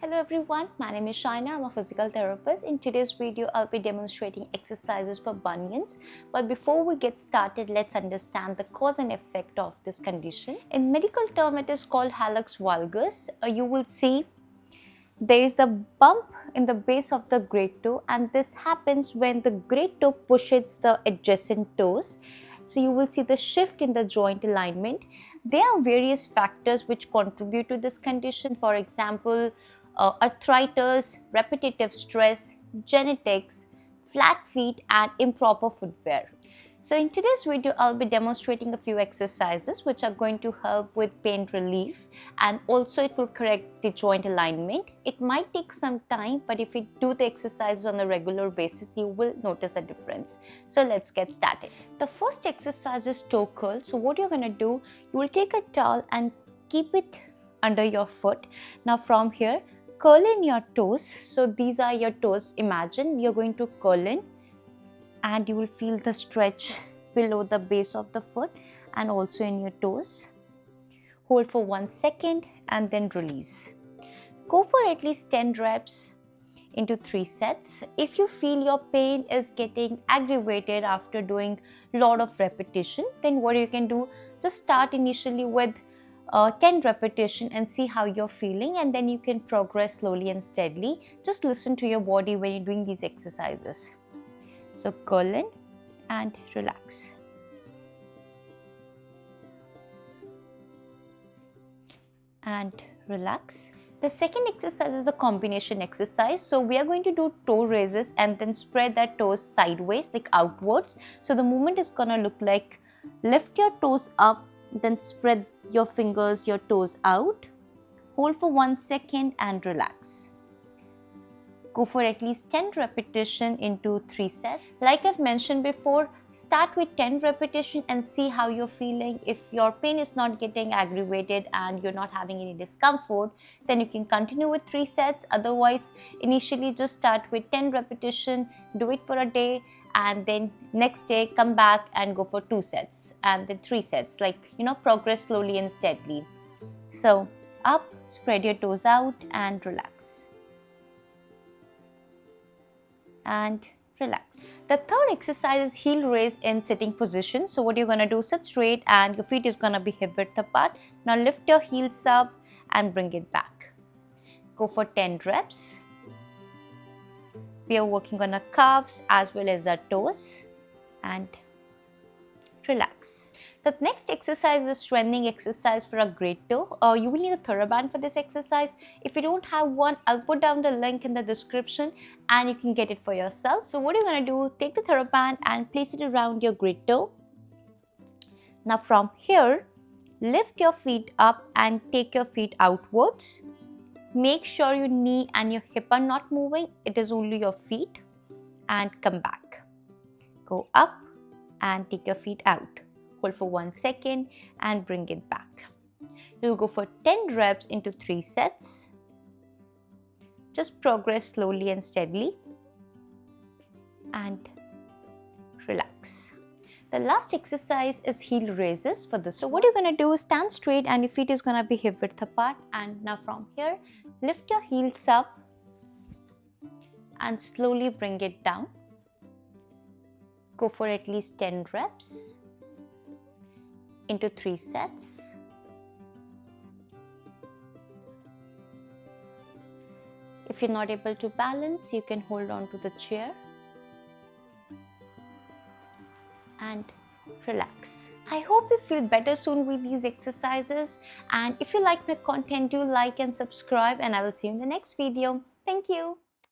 Hello everyone, my name is Shaina. I'm a physical therapist. In today's video, I'll be demonstrating exercises for bunions. But before we get started, let's understand the cause and effect of this condition. In medical term, it is called hallux valgus. You will see there is the bump in the base of the great toe, and this happens when the great toe pushes the adjacent toes. So you will see the shift in the joint alignment. There are various factors which contribute to this condition. For example, arthritis, repetitive stress, genetics, flat feet and improper footwear. So in today's video, I'll be demonstrating a few exercises which are going to help with pain relief, and also it will correct the joint alignment. It might take some time, but if you do the exercises on a regular basis, you will notice a difference. So let's get started. The first exercise is toe curl. So what you're going to do, you will take a towel and keep it under your foot. Now from here, curl in your toes. So these are your toes. Imagine you're going to curl in, and you will feel the stretch below the base of the foot and also in your toes. Hold for 1 second and then release. Go for at least 10 reps into 3 sets. If you feel your pain is getting aggravated after doing a lot of repetition, then what you can do, just start initially with 10 repetition and see how you're feeling, and then you can progress slowly and steadily. Just listen to your body when you're doing these exercises. So curl in and relax. And relax. The second exercise is the combination exercise. So we are going to do toe raises and then spread that toes sideways, like outwards. So the movement is gonna look like lift your toes up, then spread your fingers, your toes out. Hold for 1 second and relax. Go for at least 10 repetition into 3 sets. Like I've mentioned before, start with 10 repetition and see how you're feeling. If your pain is not getting aggravated and you're not having any discomfort, then you can continue with 3 sets. Otherwise, initially just start with 10 repetition, do it for a day, and then next day come back and go for 2 sets and then 3 sets, like progress slowly and steadily. So up, spread your toes out and relax. And relax. The third exercise is heel raise in sitting position. So what you're going to do, sit straight and your feet is going to be hip width apart. Now lift your heels up and bring it back. Go for 10 reps. We are working on our calves as well as our toes, and relax. The next exercise is strengthening exercise for a great toe. You will need a Theraband for this exercise. If you don't have one, I'll put down the link in the description and you can get it for yourself. So what you're going to do, take the Theraband and place it around your great toe. Now from here, lift your feet up and take your feet outwards. Make sure your knee and your hip are not moving. It is only your feet, and come back. Go up and take your feet out. Hold for 1 second and bring it back. You'll go for 10 reps into 3 sets. Just progress slowly and steadily and relax. The last exercise is heel raises for this. So what you're going to do is stand straight and your feet is going to be hip width apart, and now from here lift your heels up and slowly bring it down. Go for at least 10 reps into 3 sets. If you're not able to balance, you can hold on to the chair and relax. I hope you feel better soon with these exercises, and if you like my content, do like and subscribe, and I will see you in the next video. Thank you.